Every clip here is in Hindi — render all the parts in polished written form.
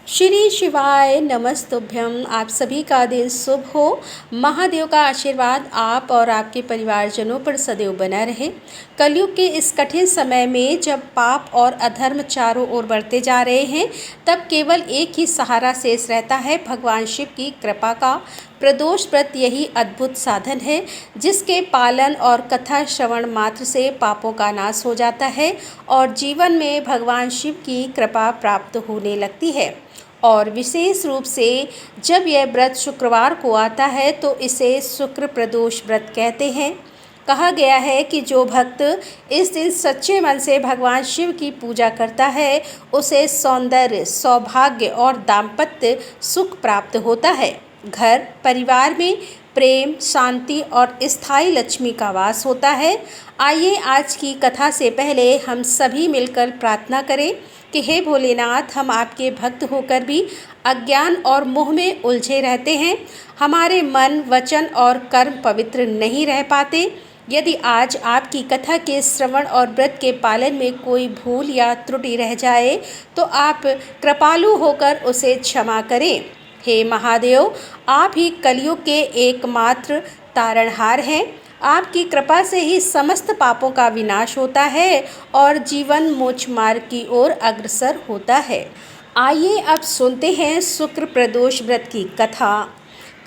श्री शिवाय नमस्तुभ्यम। आप सभी का दिन शुभ हो। महादेव का आशीर्वाद आप और आपके परिवारजनों पर सदैव बना रहे। कलयुग के इस कठिन समय में जब पाप और अधर्म चारों ओर बढ़ते जा रहे हैं, तब केवल एक ही सहारा शेष रहता है, भगवान शिव की कृपा का। प्रदोष व्रत यही अद्भुत साधन है जिसके पालन और कथा श्रवण मात्र से पापों का नाश हो जाता है और जीवन में भगवान शिव की कृपा प्राप्त होने लगती है। और विशेष रूप से जब यह व्रत शुक्रवार को आता है तो इसे शुक्र प्रदोष व्रत कहते हैं। कहा गया है कि जो भक्त इस दिन सच्चे मन से भगवान शिव की पूजा करता है, उसे सौंदर्य, सौभाग्य और दाम्पत्य सुख प्राप्त होता है। घर परिवार में प्रेम, शांति और स्थायी लक्ष्मी का वास होता है। आइए आज की कथा से पहले हम सभी मिलकर प्रार्थना करें कि हे भोलेनाथ, हम आपके भक्त होकर भी अज्ञान और मोह में उलझे रहते हैं। हमारे मन, वचन और कर्म पवित्र नहीं रह पाते। यदि आज आपकी कथा के श्रवण और व्रत के पालन में कोई भूल या त्रुटि रह जाए तो आप कृपालु होकर उसे क्षमा करें। हे महादेव, आप ही कलयुग के एकमात्र तारणहार हैं। आपकी कृपा से ही समस्त पापों का विनाश होता है और जीवन मोक्ष मार्ग की ओर अग्रसर होता है। आइए अब सुनते हैं शुक्र प्रदोष व्रत की कथा।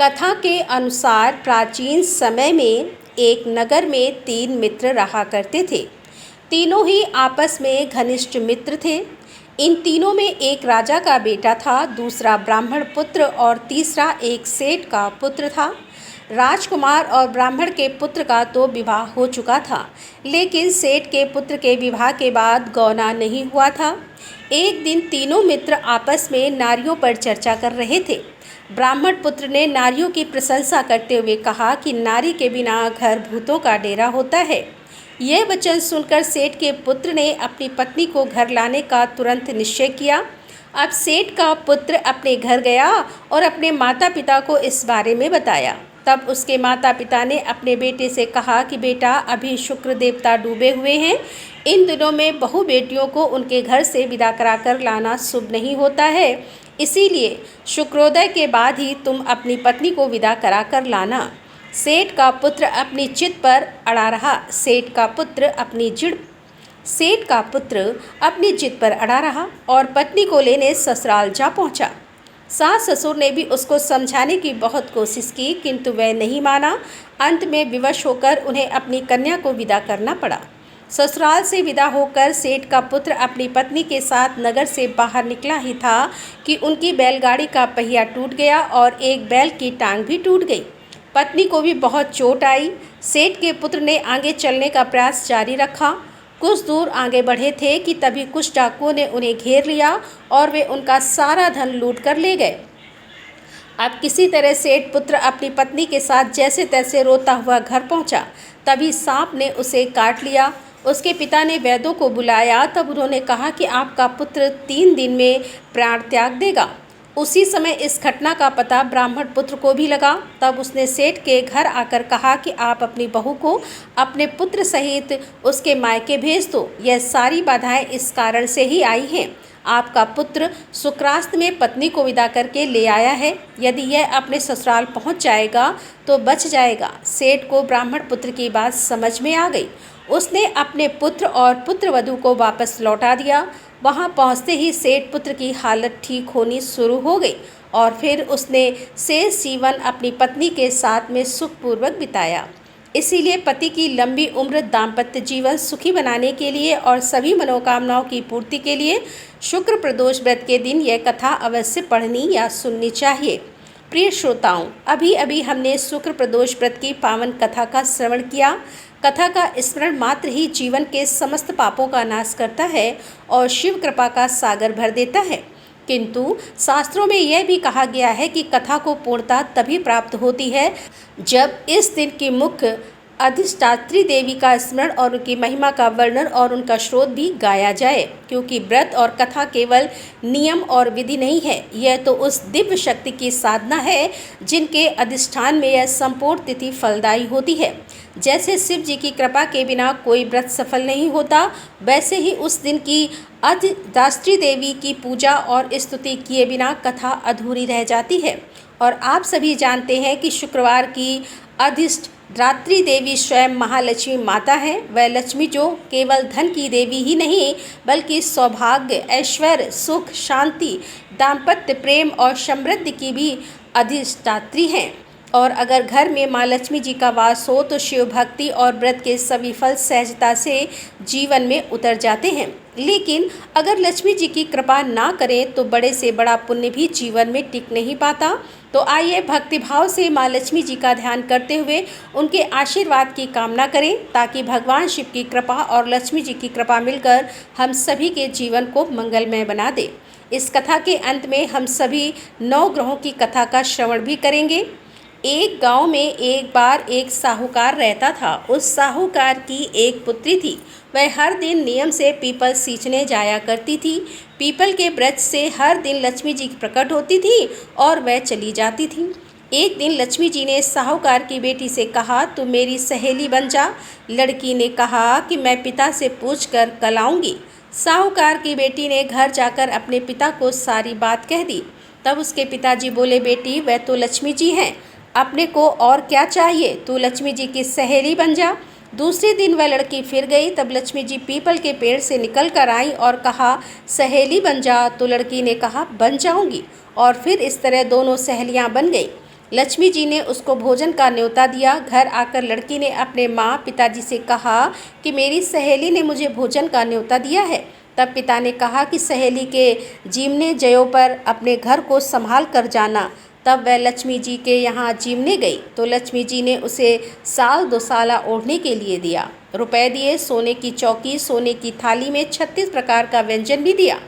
कथा के अनुसार प्राचीन समय में एक नगर में 3 मित्र रहा करते थे। तीनों ही आपस में घनिष्ठ मित्र थे। इन तीनों में एक राजा का बेटा था, दूसरा ब्राह्मण पुत्र और तीसरा एक सेठ का पुत्र था। राजकुमार और ब्राह्मण के पुत्र का तो विवाह हो चुका था, लेकिन सेठ के पुत्र के विवाह के बाद गौना नहीं हुआ था। एक दिन तीनों मित्र आपस में नारियों पर चर्चा कर रहे थे। ब्राह्मण पुत्र ने नारियों की प्रशंसा करते हुए कहा कि नारी के बिना घर भूतों का डेरा होता है। यह वचन सुनकर सेठ के पुत्र ने अपनी पत्नी को घर लाने का तुरंत निश्चय किया। अब सेठ का पुत्र अपने घर गया और अपने माता पिता को इस बारे में बताया। तब उसके माता पिता ने अपने बेटे से कहा कि बेटा, अभी शुक्र देवता डूबे हुए हैं। इन दिनों में बहू बेटियों को उनके घर से विदा कराकर लाना शुभ नहीं होता है, इसीलिए शुक्रोदय के बाद ही तुम अपनी पत्नी को विदा कराकर लाना। सेठ का पुत्र अपनी जिद पर अड़ा रहा। सेठ का पुत्र अपनी जिद पर अड़ा रहा और पत्नी को लेने ससुराल जा पहुंचा। सास ससुर ने भी उसको समझाने की बहुत कोशिश की, किंतु वह नहीं माना। अंत में विवश होकर उन्हें अपनी कन्या को विदा करना पड़ा। ससुराल से विदा होकर सेठ का पुत्र अपनी पत्नी के साथ नगर से बाहर निकला ही था कि उनकी बैलगाड़ी का पहिया टूट गया और एक बैल की टांग भी टूट गई। पत्नी को भी बहुत चोट आई। सेठ के पुत्र ने आगे चलने का प्रयास जारी रखा। कुछ दूर आगे बढ़े थे कि तभी कुछ डाकुओं ने उन्हें घेर लिया और वे उनका सारा धन लूट कर ले गए। अब किसी तरह सेठ पुत्र अपनी पत्नी के साथ जैसे तैसे रोता हुआ घर पहुंचा। तभी सांप ने उसे काट लिया। उसके पिता ने वैद्यों को बुलाया। तब उन्होंने कहा कि आपका पुत्र 3 दिन में प्राण त्याग देगा। उसी समय इस घटना का पता ब्राह्मण पुत्र को भी लगा। तब उसने सेठ के घर आकर कहा कि आप अपनी बहू को अपने पुत्र सहित उसके मायके भेज दो। यह सारी बाधाएं इस कारण से ही आई हैं। आपका पुत्र शुक्रास्त में पत्नी को विदा करके ले आया है। यदि यह अपने ससुराल पहुंच जाएगा तो बच जाएगा। सेठ को ब्राह्मण पुत्र की बात समझ में आ गई। उसने अपने पुत्र और पुत्रवधू को वापस लौटा दिया। वहां पहुंचते ही सेठ पुत्र की हालत ठीक होनी शुरू हो गई और फिर उसने शेष जीवन अपनी पत्नी के साथ में सुखपूर्वक बिताया। इसीलिए पति की लंबी उम्र, दाम्पत्य जीवन सुखी बनाने के लिए और सभी मनोकामनाओं की पूर्ति के लिए शुक्र प्रदोष व्रत के दिन यह कथा अवश्य पढ़नी या सुननी चाहिए। प्रिय श्रोताओं, अभी अभी हमने शुक्र प्रदोष व्रत की पावन कथा का श्रवण किया। कथा का स्मरण मात्र ही जीवन के समस्त पापों का नाश करता है और शिव कृपा का सागर भर देता है। किंतु शास्त्रों में यह भी कहा गया है कि कथा को पूर्णता तभी प्राप्त होती है जब इस दिन की मुख्य अधिष्ठात्री देवी का स्मरण और उनकी महिमा का वर्णन और उनका श्रोत भी गाया जाए, क्योंकि व्रत और कथा केवल नियम और विधि नहीं है, यह तो उस दिव्य शक्ति की साधना है जिनके अधिष्ठान में यह संपूर्ण तिथि फलदायी होती है। जैसे शिव जी की कृपा के बिना कोई व्रत सफल नहीं होता, वैसे ही उस दिन की अधिष्ठात्री देवी की पूजा और स्तुति किए बिना कथा अधूरी रह जाती है। और आप सभी जानते हैं कि शुक्रवार की अधिष्ठात्री देवी स्वयं महालक्ष्मी माता है। वह लक्ष्मी जो केवल धन की देवी ही नहीं बल्कि सौभाग्य, ऐश्वर्य, सुख, शांति, दाम्पत्य प्रेम और समृद्धि की भी अधिष्ठात्री हैं। और अगर घर में माँ लक्ष्मी जी का वास हो तो शिव भक्ति और व्रत के सभी फल सहजता से जीवन में उतर जाते हैं। लेकिन अगर लक्ष्मी जी की कृपा ना करें तो बड़े से बड़ा पुण्य भी जीवन में टिक नहीं पाता। तो आइए भक्तिभाव से माँ लक्ष्मी जी का ध्यान करते हुए उनके आशीर्वाद की कामना करें, ताकि भगवान शिव की कृपा और लक्ष्मी जी की कृपा मिलकर हम सभी के जीवन को मंगलमय बना दे। इस कथा के अंत में हम सभी 9 ग्रहों की कथा का श्रवण भी करेंगे। एक गांव में एक बार एक साहूकार रहता था। उस साहूकार की एक पुत्री थी। वह हर दिन नियम से पीपल सींचने जाया करती थी। पीपल के वृक्ष से हर दिन लक्ष्मी जी प्रकट होती थी और वह चली जाती थी। एक दिन लक्ष्मी जी ने साहूकार की बेटी से कहा, तू मेरी सहेली बन जा। लड़की ने कहा कि मैं पिता से पूछकर कल आऊँगी। साहूकार की बेटी ने घर जाकर अपने पिता को सारी बात कह दी। तब उसके पिताजी बोले, बेटी वह तो लक्ष्मी जी हैं, अपने को और क्या चाहिए, तू लक्ष्मी जी की सहेली बन जा। दूसरे दिन वह लड़की फिर गई। तब लक्ष्मी जी पीपल के पेड़ से निकल कर आई और कहा, सहेली बन जा। तो लड़की ने कहा, बन जाऊंगी। और फिर इस तरह दोनों सहेलियां बन गई। लक्ष्मी जी ने उसको भोजन का न्योता दिया। घर आकर लड़की ने अपने माँ पिताजी से कहा कि मेरी सहेली ने मुझे भोजन का न्योता दिया है। तब पिता ने कहा कि सहेली के जीमने जयों पर अपने घर को संभाल कर जाना। तब वह लक्ष्मी जी के यहाँ जीमने गई तो लक्ष्मी जी ने उसे साल 2 साला ओढ़ने के लिए दिया, रुपए दिए, सोने की चौकी, सोने की थाली में 36 प्रकार का व्यंजन भी दिया।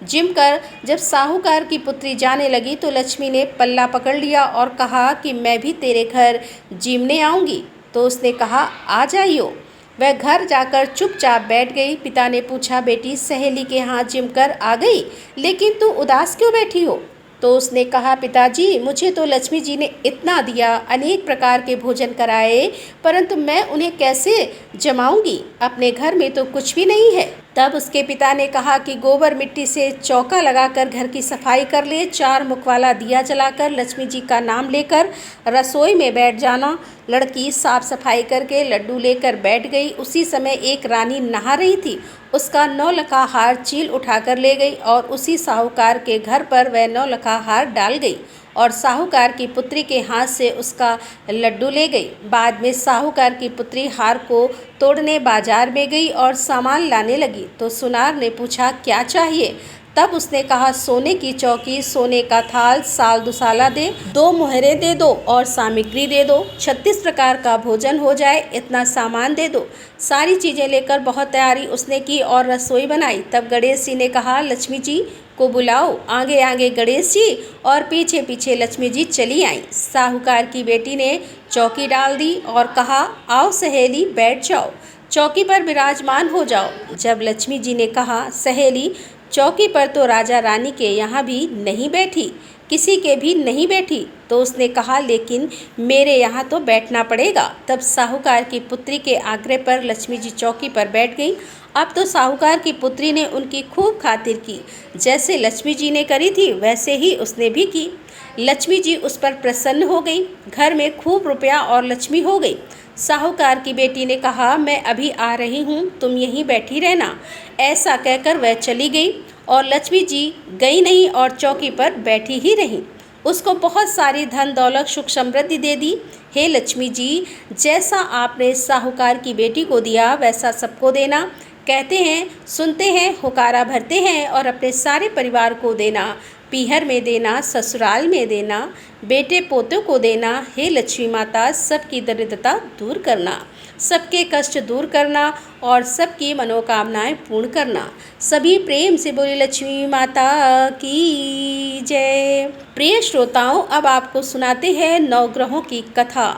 जिम कर जब साहूकार की पुत्री जाने लगी तो लक्ष्मी ने पल्ला पकड़ लिया और कहा कि मैं भी तेरे घर जीमने आऊँगी। तो उसने कहा, आ जाइयो। वह घर जाकर चुपचाप बैठ गई। पिता ने पूछा, बेटी सहेली के यहाँ जिम कर आ गई, लेकिन तू उदास क्यों बैठी हो? तो उसने कहा, पिताजी मुझे तो लक्ष्मी जी ने इतना दिया, अनेक प्रकार के भोजन कराए, परंतु मैं उन्हें कैसे जमाऊंगी? अपने घर में तो कुछ भी नहीं है। तब उसके पिता ने कहा कि गोबर मिट्टी से चौका लगाकर घर की सफाई कर ले, 4 मुख वाला दिया जलाकर लक्ष्मी जी का नाम लेकर रसोई में बैठ जाना। लड़की साफ सफाई करके लड्डू लेकर बैठ गई। उसी समय एक रानी नहा रही थी। उसका 9 लखा हार चील उठाकर ले गई और उसी साहूकार के घर पर वह 9 लखा हार डाल गई और साहूकार की पुत्री के हाथ से उसका लड्डू ले गई। बाद में साहूकार की पुत्री हार को तोड़ने बाजार में गई और सामान लाने लगी। तो सुनार ने पूछा, क्या चाहिए? तब उसने कहा, सोने की चौकी, सोने का थाल, साल दुसाला दे, 2 मोहरे दे दो और सामग्री दे दो, 36 प्रकार का भोजन हो जाए, इतना सामान दे दो। सारी चीज़ें लेकर बहुत तैयारी उसने की और रसोई बनाई। तब गणेश जी ने कहा, लक्ष्मी जी को बुलाओ। आगे आगे गणेश जी और पीछे पीछे लक्ष्मी जी चली आईं। साहूकार की बेटी ने चौकी डाल दी और कहा, आओ सहेली बैठ जाओ, चौकी पर विराजमान हो जाओ। जब लक्ष्मी जी ने कहा, सहेली चौकी पर तो राजा रानी के यहाँ भी नहीं बैठी, किसी के भी नहीं बैठी, तो उसने कहा, लेकिन मेरे यहाँ तो बैठना पड़ेगा। तब साहूकार की पुत्री के आग्रह पर लक्ष्मी जी चौकी पर बैठ गई। अब तो साहूकार की पुत्री ने उनकी खूब खातिर की। जैसे लक्ष्मी जी ने करी थी वैसे ही उसने भी की। लक्ष्मी जी उस पर प्रसन्न हो गई। घर में खूब रुपया और लक्ष्मी हो गई। साहूकार की बेटी ने कहा, मैं अभी आ रही हूँ, तुम यहीं बैठी रहना। ऐसा कहकर वह चली गई और लक्ष्मी जी गई नहीं और चौकी पर बैठी ही रहीं। उसको बहुत सारी धन दौलत सुख समृद्धि दे दी। हे लक्ष्मी जी, जैसा आपने साहूकार की बेटी को दिया वैसा सबको देना। कहते हैं, सुनते हैं, हुकारा भरते हैं और अपने सारे परिवार को देना, पीहर में देना, ससुराल में देना, बेटे पोतों को देना। हे लक्ष्मी माता, सबकी दरिद्रता दूर करना, सबके कष्ट दूर करना और सबकी मनोकामनाएं पूर्ण करना। सभी प्रेम से बोले लक्ष्मी माता की जय। प्रिय श्रोताओं, अब आपको सुनाते हैं 9 ग्रहों की कथा।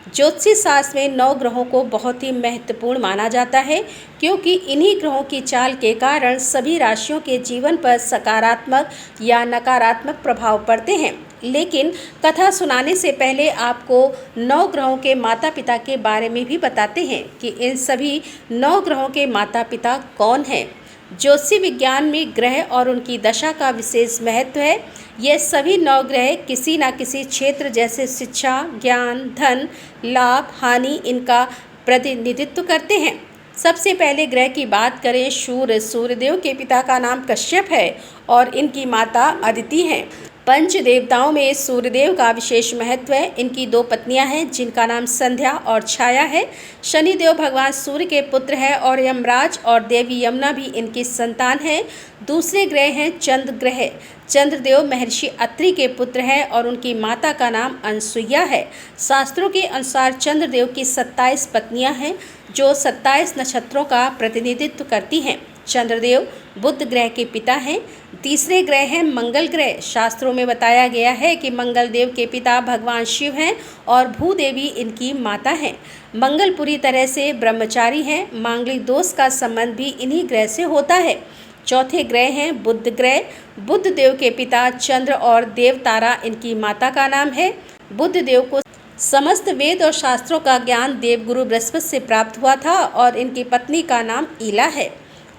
ज्योतिषी शास्त्र में 9 ग्रहों को बहुत ही महत्वपूर्ण माना जाता है, क्योंकि इन्हीं ग्रहों की चाल के कारण सभी राशियों के जीवन पर सकारात्मक या नकारात्मक प्रभाव पड़ते हैं। लेकिन कथा सुनाने से पहले आपको 9 ग्रहों के माता पिता के बारे में भी बताते हैं कि इन सभी 9 ग्रहों के माता पिता कौन हैं। ज्योतिषी विज्ञान में ग्रह और उनकी दशा का विशेष महत्व है। ये सभी 9 ग्रह किसी न किसी क्षेत्र जैसे शिक्षा, ज्ञान, धन, लाभ, हानि इनका प्रतिनिधित्व करते हैं। सबसे पहले ग्रह की बात करें सूर्यदेव के पिता का नाम कश्यप है और इनकी माता अदिति हैं। पंच देवताओं में सूर्यदेव का विशेष महत्व है। इनकी 2 पत्नियां हैं जिनका नाम संध्या और छाया है। शनिदेव भगवान सूर्य के पुत्र है और यमराज और देवी यमुना भी इनकी संतान है। दूसरे ग्रह हैं चंद्र ग्रह। चंद्रदेव महर्षि अत्रि के पुत्र हैं और उनकी माता का नाम अनसुईया है। शास्त्रों के अनुसार चंद्रदेव की 27 पत्नियां हैं जो 27 नक्षत्रों का प्रतिनिधित्व करती हैं। चंद्रदेव बुध ग्रह के पिता हैं। तीसरे ग्रह हैं मंगल ग्रह। शास्त्रों में बताया गया है कि मंगल देव के पिता भगवान शिव हैं और भूदेवी इनकी माता हैं। मंगल पूरी तरह से ब्रह्मचारी हैं। मांगलिक दोष का संबंध भी इन्हीं ग्रह से होता है। चौथे ग्रह हैं बुध ग्रह। बुध देव के पिता चंद्र और देवतारा इनकी माता का नाम है। बुध देव को समस्त वेद और शास्त्रों का ज्ञान देवगुरु बृहस्पति से प्राप्त हुआ था और इनकी पत्नी का नाम ईला है।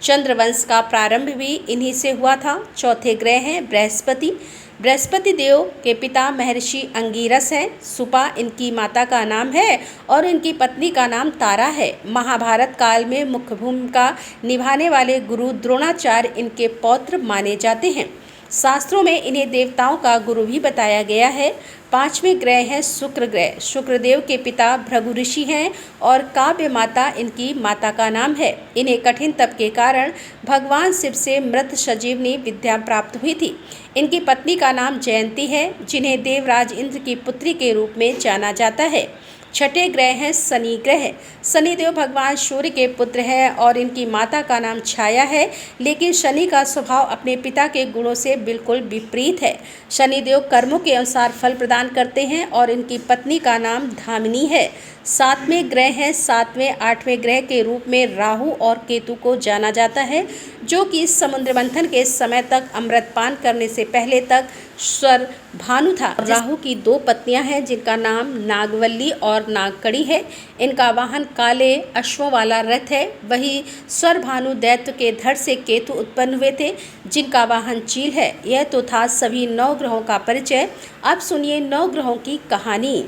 चंद्रवंश का प्रारंभ भी इन्हीं से हुआ था। चौथे ग्रह हैं बृहस्पति। बृहस्पति देव के पिता महर्षि अंगिरस हैं। सुपा इनकी माता का नाम है और इनकी पत्नी का नाम तारा है। महाभारत काल में मुख्य भूमिका निभाने वाले गुरु द्रोणाचार्य इनके पौत्र माने जाते हैं। शास्त्रों में इन्हें देवताओं का गुरु भी बताया गया है। पांचवें ग्रह हैं शुक्र ग्रह। शुक्रदेव के पिता भृगु ऋषि हैं और काव्य माता इनकी माता का नाम है। इन्हें कठिन तप के कारण भगवान शिव से मृत संजीवनी विद्या प्राप्त हुई थी। इनकी पत्नी का नाम जयंती है जिन्हें देवराज इंद्र की पुत्री के रूप में जाना जाता है। छठे ग्रह हैं शनि ग्रह। शनिदेव भगवान सूर्य के पुत्र हैं और इनकी माता का नाम छाया है, लेकिन शनि का स्वभाव अपने पिता के गुणों से बिल्कुल विपरीत है। शनिदेव कर्मों के अनुसार फल प्रदान करते हैं और इनकी पत्नी का नाम धामिनी है। सातवें ग्रह हैं सातवें आठवें ग्रह के रूप में राहु और केतु को जाना जाता है, जो कि समुद्र मंथन के समय तक अमृतपान करने से पहले तक स्वर भानु था। राहु की 2 पत्नियां हैं जिनका नाम नागवल्ली और नागकड़ी है। इनका वाहन काले अश्वों वाला रथ है। वही स्वर भानु दैत्य के धड़ से केतु उत्पन्न हुए थे जिनका वाहन चील है। यह तो था सभी 9 ग्रहों का परिचय। अब सुनिए 9 ग्रहों की कहानी।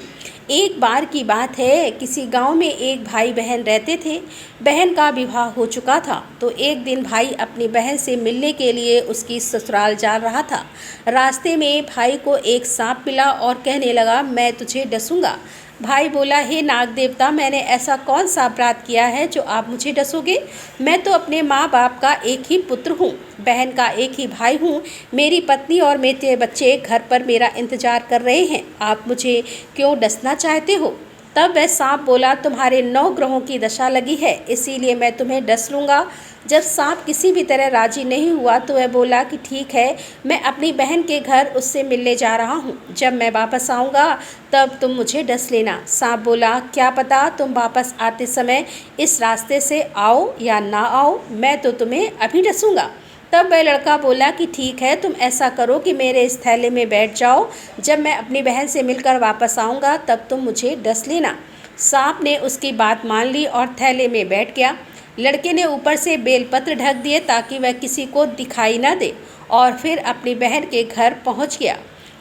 एक बार की बात है, किसी गांव में एक भाई बहन रहते थे। बहन का विवाह हो चुका था तो एक दिन भाई अपनी बहन से मिलने के लिए उसकी ससुराल जा रहा था। रास्ते में भाई को एक सांप मिला और कहने लगा, मैं तुझे डसूंगा। भाई बोला, हे नाग देवता, मैंने ऐसा कौन सा अपराध किया है जो आप मुझे डसोगे? मैं तो अपने माँ बाप का एक ही पुत्र हूँ, बहन का एक ही भाई हूँ। मेरी पत्नी और मेरे बच्चे घर पर मेरा इंतजार कर रहे हैं। आप मुझे क्यों डसना चाहते हो? तब वह सांप बोला, तुम्हारे 9 ग्रहों की दशा लगी है, इसीलिए मैं तुम्हें डस लूँगा। जब सांप किसी भी तरह राजी नहीं हुआ तो वह बोला कि ठीक है, मैं अपनी बहन के घर उससे मिलने जा रहा हूँ। जब मैं वापस आऊँगा तब तुम मुझे डस लेना। सांप बोला, क्या पता तुम वापस आते समय इस रास्ते से आओ या ना आओ, मैं तो तुम्हें अभी डसूँगा। तब वह लड़का बोला कि ठीक है, तुम ऐसा करो कि मेरे इस थैले में बैठ जाओ। जब मैं अपनी बहन से मिलकर वापस आऊँगा तब तुम मुझे डस लेना। सांप ने उसकी बात मान ली और थैले में बैठ गया। लड़के ने ऊपर से बेलपत्र ढक दिए ताकि वह किसी को दिखाई न दे और फिर अपनी बहन के घर पहुंच गया।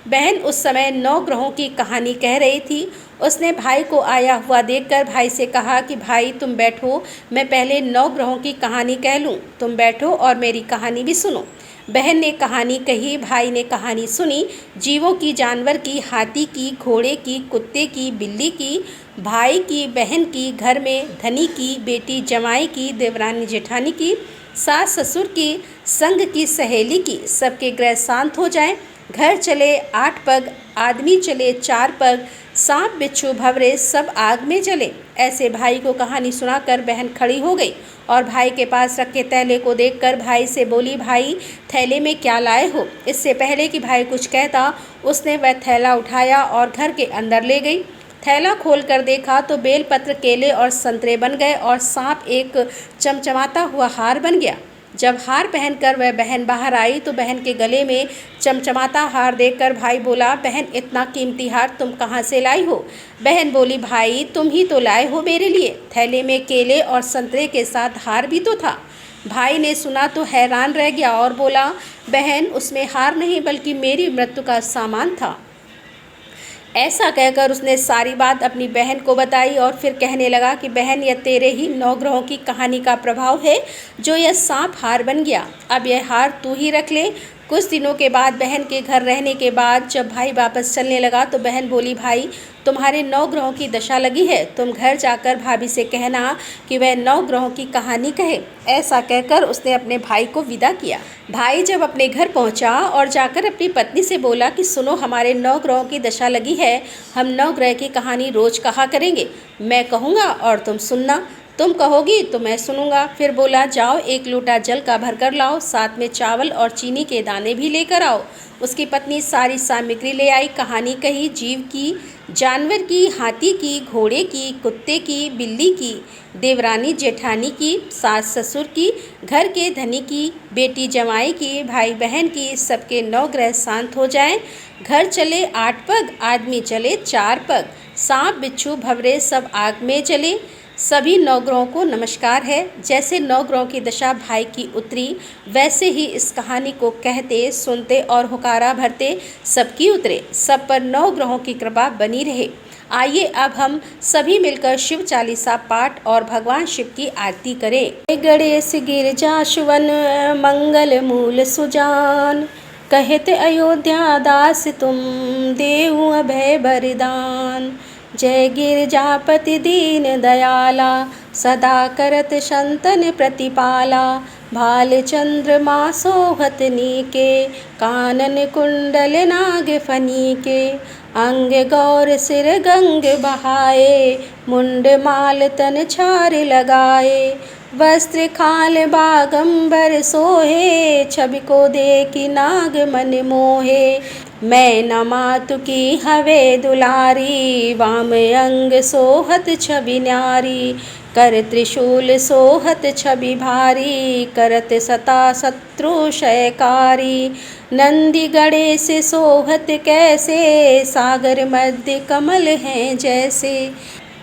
बहन उस समय 9 ग्रहों की कहानी कह रही थी। उसने भाई को आया हुआ देखकर भाई से कहा कि भाई तुम बैठो, मैं पहले 9 ग्रहों की कहानी कह लूँ। तुम बैठो और मेरी कहानी भी सुनो। बहन ने कहानी कही, भाई ने कहानी सुनी। जीवों की, जानवर की, हाथी की, घोड़े की, कुत्ते की, बिल्ली की, भाई की, बहन की, घर में धनी की, बेटी जमाई की, देवरानी जेठानी की, सास ससुर की, संग की, सहेली की। सबके ग्रह शांत हो जाएं। घर चले 8 पग, आदमी चले 4 पग, सांप बिच्छू भंवरे सब आग में जले। ऐसे भाई को कहानी सुनाकर बहन खड़ी हो गई और भाई के पास रखे थैले को देखकर भाई से बोली, भाई थैले में क्या लाए हो? इससे पहले कि भाई कुछ कहता उसने वह थैला उठाया और घर के अंदर ले गई। थैला खोलकर देखा तो बेलपत्र, केले और संतरे बन गए और सांप एक चमचमाता हुआ हार बन गया। जब हार पहनकर वह बहन बाहर आई तो बहन के गले में चमचमाता हार देखकर भाई बोला, बहन इतना कीमती हार तुम कहाँ से लाई हो? बहन बोली, भाई तुम ही तो लाए हो मेरे लिए। थैले में केले और संतरे के साथ हार भी तो था। भाई ने सुना तो हैरान रह गया और बोला, बहन उसमें हार नहीं बल्कि मेरी मृत्यु का सामान था। ऐसा कहकर उसने सारी बात अपनी बहन को बताई और फिर कहने लगा कि बहन, यह तेरे ही 9 ग्रहों की कहानी का प्रभाव है जो यह सांप हार बन गया। अब यह हार तू ही रख ले। कुछ दिनों के बाद बहन के घर रहने के बाद जब भाई वापस चलने लगा तो बहन बोली, भाई तुम्हारे 9 ग्रहों की दशा लगी है, तुम घर जाकर भाभी से कहना कि वह 9 ग्रहों की कहानी कहे। ऐसा कहकर उसने अपने भाई को विदा किया। भाई जब अपने घर पहुंचा और जाकर अपनी पत्नी से बोला कि सुनो, हमारे 9 ग्रहों की दशा लगी है, हम 9 ग्रह की कहानी रोज कहा करेंगे। मैं कहूँगा और तुम सुनना, तुम कहोगी तो मैं सुनूंगा। फिर बोला, जाओ 1 लोटा जल का भर कर लाओ, साथ में चावल और चीनी के दाने भी लेकर आओ। उसकी पत्नी सारी सामग्री ले आई। कहानी कही जीव की, जानवर की, हाथी की, घोड़े की, कुत्ते की, बिल्ली की, देवरानी जेठानी की, सास ससुर की, घर के धनी की, बेटी जमाई की, भाई बहन की, सबके 9 ग्रह शांत हो जाएं। घर चले 8 पग, आदमी चले 4 पग, सांप बिच्छू भंवरे सब आग में जले। सभी 9 ग्रहों को नमस्कार है। जैसे 9 ग्रहों की दशा भाई की उतरी, वैसे ही इस कहानी को कहते, सुनते और हुकारा भरते सबकी उतरे। सब पर 9 ग्रहों की कृपा बनी रहे। आइए अब हम सभी मिलकर शिव चालीसा पाठ और भगवान शिव की आरती करें। गणेश गिरजा सुवन मंगल मूल सुजान, कहते अयोध्या दास तुम देहु अभय बरदान। जय गिरजापति दीन दयाला, सदा करत संतन प्रतिपाला। भाल चंद्रमा सोहत नीके, कानन कुंडल नाग फनीके। अंग गौर सिर गंग बहाए, मुंड माल तन छार लगाए। वस्त्र खाल बागंबर सोहे, छवि को देखी नाग मन मोहे। मैं न मातु की हवे दुलारी, वाम अंग सोहत छवि न्यारी। कर त्रिशूल सोहत छवि भारी, करत सता शत्रु क्षयकारी। नंदी गणेश सोहत कैसे, सागर मध्य कमल हैं जैसे।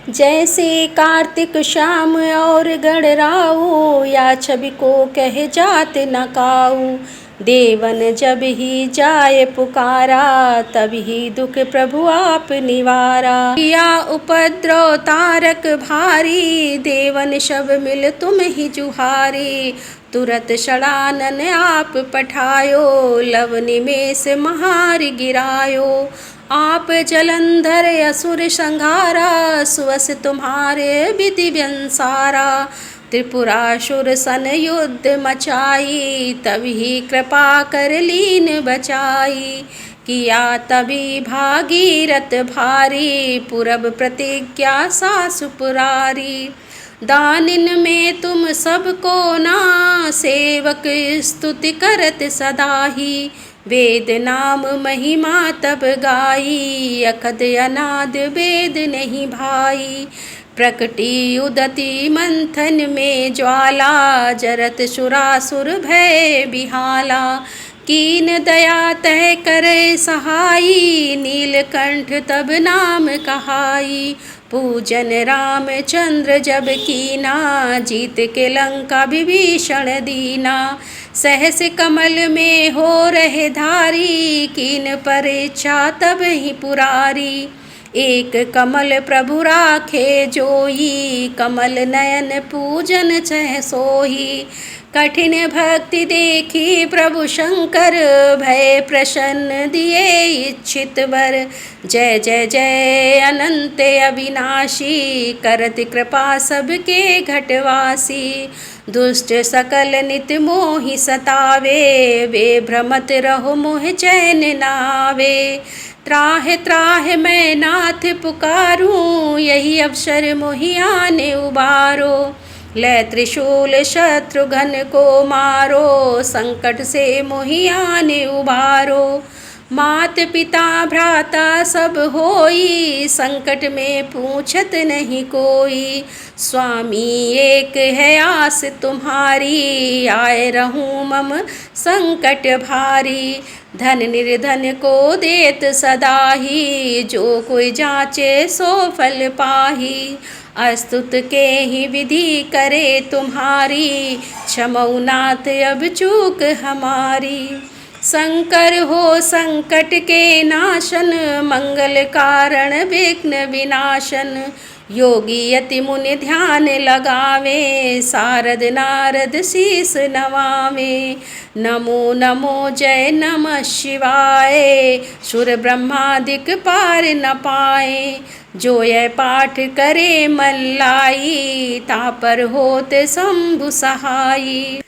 जैसे कार्तिक श्याम और गणराऊ, या छवि को कह जात न काऊ। देवन जब ही जाए पुकारा, तब ही दुख प्रभु आप निवारा। या उपद्रव तारक भारी, देवन सब मिल तुम ही जुहारी। तुरत षडानन आप पठायो, लव निमेष महार गिरायो। आप जलंधर असुर संहारा, सुवस तुम्हारे विधि व्यंसारा। त्रिपुरासुर सन युद्ध मचाई, तभी कृपा कर लीन बचाई। किया तभी भागीरथ भारी, पूरब प्रतिज्ञा सासु पुरारी। दानिन में तुम सबको ना, सेवक स्तुति करत सदा ही। वेद नाम महिमा तब गाई, अखद अनाद वेद नहीं भाई। प्रकटी उदती मंथन में ज्वाला, जरत सुरासुर भय बिहाला। कीन दया तह करे सहाई, नीलकंठ तब नाम कहाई। पूजन रामचंद्र जब कीना, जीत के लंका विभीषण दीना। सहस कमल में हो रहे धारी, कीन परीक्षा तब ही पुरारी। एक कमल प्रभु राखे जोई, कमल नयन पूजन चह सोही। कठिन भक्ति देखी प्रभु शंकर, भय प्रसन्न दिए इच्छित वर। जय जय जय अनंत अविनाशी, करत कृपा सबके घटवासी। दुष्ट सकल नित मोहि सतावे, वे भ्रमत रहो मोह चैन नावे। त्राह त्राह मैं नाथ पुकारूं, यही अवसर मोहि आने उबारो। ले त्रिशूल शत्रुघ्न को मारो, संकट से मोहि आने उबारो। मात पिता भ्राता सब होई, संकट में पूछत नहीं कोई। स्वामी एक है आस तुम्हारी, आए रहूं मम संकट भारी। धन निर्धन को देत सदाही, जो कोई जाचे सो फल पाही। अस्तुत के ही विधि करे तुम्हारी, क्षमौ नाथ अब चूक हमारी। शंकर हो संकट के नाशन, मंगल कारण विघ्न विनाशन। योगी यति मुनि ध्यान लगावे, सारद नारद शीस नवावे। नमो नमो जय नमः शिवाय, सुर ब्रह्मादिक पार न पाए। जो यह पाठ करे मन लाई, तापर होत शंभु सहाई।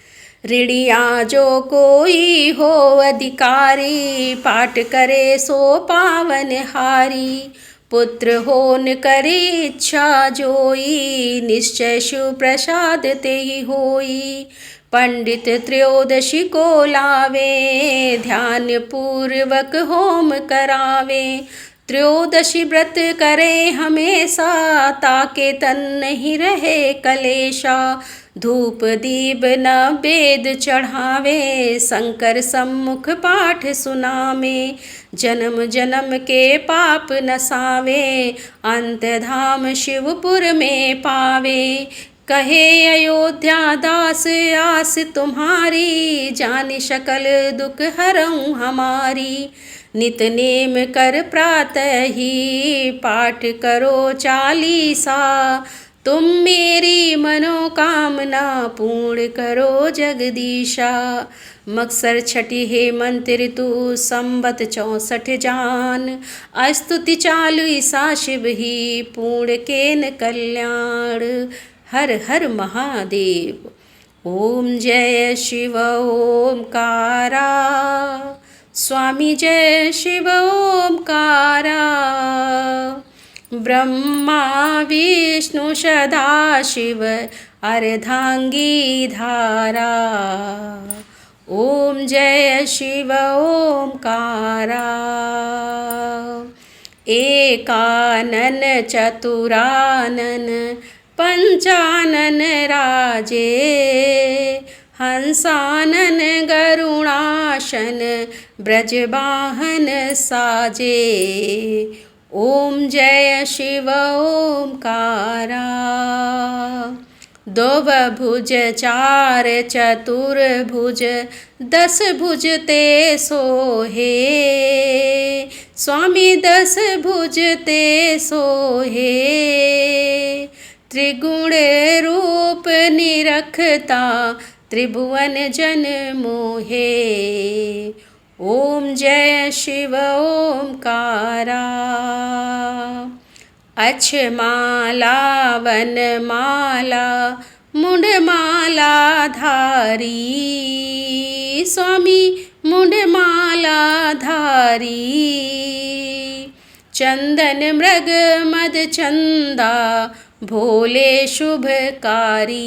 ऋणिया जो कोई हो अधिकारी, पाठ करे सो पावन हारी। पुत्र होन करे इच्छा जोई, निश्चय शिव प्रसाद तेहि होई। पंडित त्रयोदशी को लावे, ध्यान पूर्वक होम करावे। त्रयोदशी व्रत करे हमेशा, ताके तन नहीं रहे कलेशा। धूप दीप नवेद चढ़ावे, शंकर सम्मुख पाठ सुनावे। जन्म जन्म के पाप नसावे, अंत धाम शिवपुर में पावे। कहे अयोध्या दास आस तुम्हारी, जानि सकल दुख हरऊँ हमारी। नित नेम कर प्रातः ही, पाठ करो चालीसा। तुम मेरी मनोकामना पूर्ण करो जगदीशा। मक्सर छठी हेमंत ऋतु, संबत 64 जान। स्तुति चालु ईसा शिव ही, पूर्ण केन कल्याण। हर हर महादेव। ओम जय शिव ओमकारा, स्वामी जय शिव ओमकारा। ब्रह्मा विष्णु सदाशिव, अर्धांगी धारा। ओम जय शिव ओमकारा। एकानन चतुरानन, पंचानन राजे। हंसानन गरुणाशन, ब्रजवाहन साजे। ओम जय शिव ओमकारा। दो भुज चार चतुर्भुज, 10 भुज ते सोहे। स्वामी 10 भुज ते सोहे। त्रिगुण रूप निरखता, त्रिभुवन जन मोहे। ओम जय शिव ओमकारा। अक्षमाला वनमाला, मुंडमाला धारी। स्वामी मुंडमाला धारी। चंदन मृग मद चंदा, भोले शुभकारी।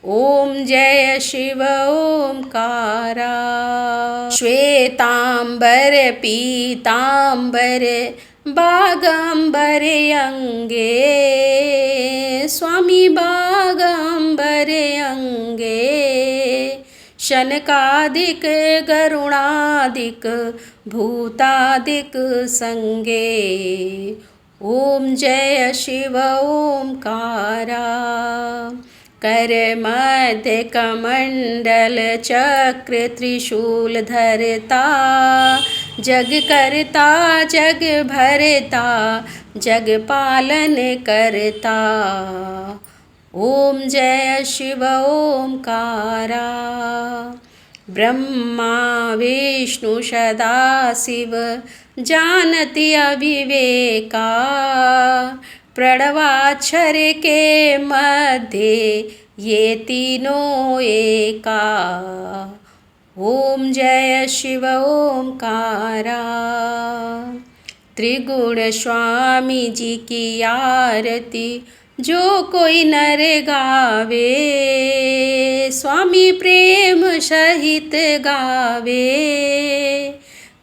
ओम जय शिव ओमकारा। श्वेतांबर पीतांबर, बागंबर अंगे। स्वामी बागंबर अंगे। शनकादिक गरुणादिक, भूतादिक संगे। ओम जय शिव ओमकारा। कर मध्य कमंडल चक्र त्रिशूल धरता। जग करता जग भरता, जग पालन करता। ओम जय शिव ओमकारा। ब्रह्मा विष्णु सदाशिव, जानति अविवेका। प्रणवाक्षर के मध्य, ये तीनों एका। ओम जय शिव ओमकारा। त्रिगुण स्वामी जी की आरती, जो कोई नर गावे। स्वामी प्रेम सहित गावे।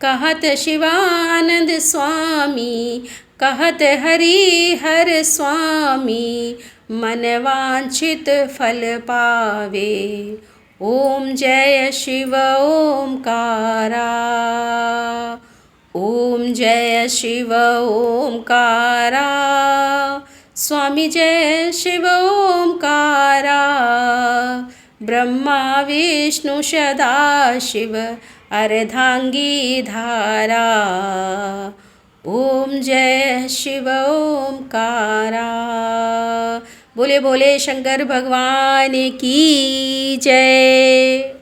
कहत शिवानंद स्वामी, कहत हरि हर स्वामी, मन वांछित फल पावे। ओम जय शिव ओमकारा, ओम जय शिव ओमकारा, स्वामी जय शिव ओमकारा। ब्रह्मा विष्णु सदाशिव अर्धांगी धारा, ओम जय शिव ओमकारा। बोले बोले शंकर भगवान की जय।